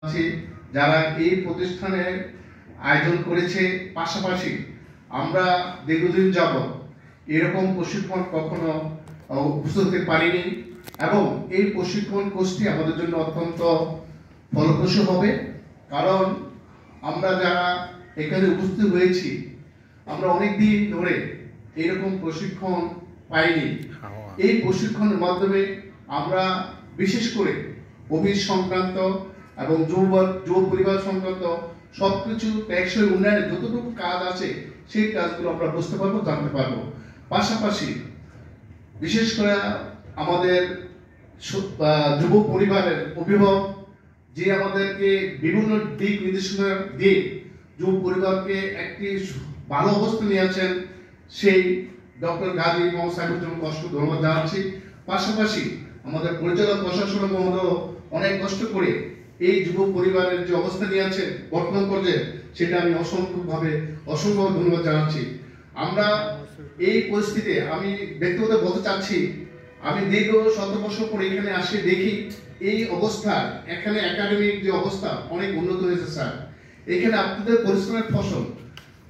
আছে যারা এই প্রতিষ্ঠানে আয়োজন করেছে। পাশাপাশি আমরা দীর্ঘদিন যাবত এরকম প্রশিক্ষণ কখনো উপস্থিত হতে পারিনি এবং এই প্রশিক্ষণ কোর্সটি আমাদের জন্য অত্যন্ত ফলপ্রসূ হবে, কারণ আমরা যারা এখানে উপস্থিত হয়েছি আমরা অনেক দিন ধরে এরকম প্রশিক্ষণ পাইনি। এই প্রশিক্ষণের মাধ্যমে আমরা বিশেষ করে অফিস সংক্রান্ত এবং যুব পরিবার সংক্রান্ত সবকিছু টেকসই উন্নয়নে যতটুকু কাজ আছে সেই কাজগুলো আমরা বুঝতে পারবো, জানতে পারবো। পাশাপাশি বিশেষ করে আমাদের যুব পরিবারের অভিভাবক যে আমাদেরকে বিভিন্ন দিক নির্দেশনা দিয়ে যুব পরিবারকে একটি ভালো অবস্থা নিয়ে আছেন, সেই ডক্টর গাজী মোহাম্মদ সাহেবের জন্য অসংখ্য ধন্যবাদ জানাচ্ছি। পাশাপাশি আমাদের পরিচালক প্রশাসন মহোদয় অনেক কষ্ট করে এই যুব পরিবারের যে অবস্থা নিয়ে আছে বর্তমান পর্যায়ে, সেটা আমি অসংখ্য ধন্যবাদ জানাচ্ছি। আমরা এই পরিস্থিতিতে আমি ব্যক্তিগত বলতে চাচ্ছি, আমি দীর্ঘ 17 বছর পরে এখানে আসে দেখি এই অবস্থা, এখানে একাডেমিক যে অবস্থা অনেক উন্নত হয়েছে স্যার। এখানে আপনাদের পরিশ্রমের ফসল,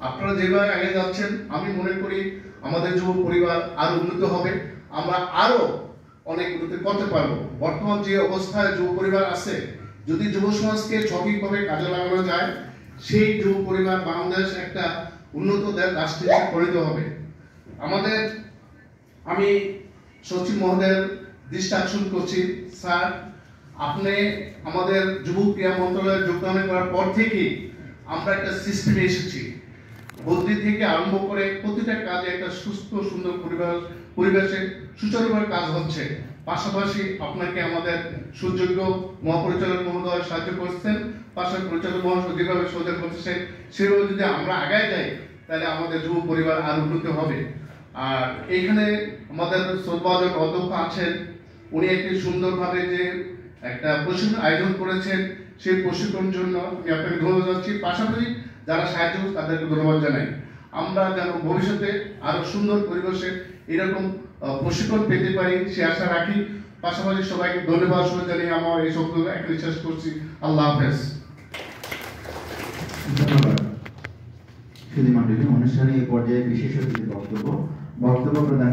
আপনারা যেভাবে আগে যাচ্ছেন আমি মনে করি আমাদের যুব পরিবার আরো উন্নত হবে, আমরা আরো অনেক উন্নতি করতে পারবো। বর্তমান যে অবস্থায় যুব পরিবার আছে, যদি যুব সমাজকে সঠিকভাবে কাজে লাগানো যায়, সেই যুব পরিবার বাংলাদেশ একটা উন্নত রাষ্ট্র হিসেবে পরিণত হবে। আমি সচিব মহোদয়ের দৃষ্টি আকর্ষণ করছি, স্যার আপনি আমাদের যুব ক্রীড়া মন্ত্রণালয়ে যোগদান করার পর থেকে আমরা একটা সিস্টেমে এসেছি, বদলি থেকে আরম্ভ করে প্রতিটা কাজে একটা সুস্থ সুন্দর পরিবেশে সুচারুভাবে কাজ হচ্ছে। পাশাপাশি আপনাকে আমাদের সুযোগ্য মহাপরিচালক মহোদয় সাহায্য করছেন, পাশাপাশি পরিচালক মহাশয় যেভাবে সহযোগ করতেছে, সেভাবে যদি আমরা আগায় যাই তাহলে আমাদের যুব পরিবার আরো উন্নত হবে। আর এইখানে আমাদের শ্রদ্ধাভাজন অধ্যক্ষ আছেন, উনি একটি সুন্দরভাবে যে একটা প্রশিক্ষণ আয়োজন করেছেন, সেই প্রশিক্ষণের জন্য আমি আপনাকে ধন্যবাদ জানাচ্ছি। পাশাপাশি যারা সাহায্য করছে তাদেরকে ধন্যবাদ জানাই। আমরা যেন ভবিষ্যতে আরো সুন্দর পরিবেশে এরকম প্রশিক্ষণ পেতে পারি সে আশা রাখি। পাশাপাশি সবাইকে ধন্যবাদ জানিয়ে আমার এই শব্দ এখানে শেষ করছি। আল্লাহ হাফেজ। ধন্যবাদ। সুধী মণ্ডলী, অনুষ্ঠানে এই পর্যায়ে বিশেষ অতিথির বক্তব্য প্রদান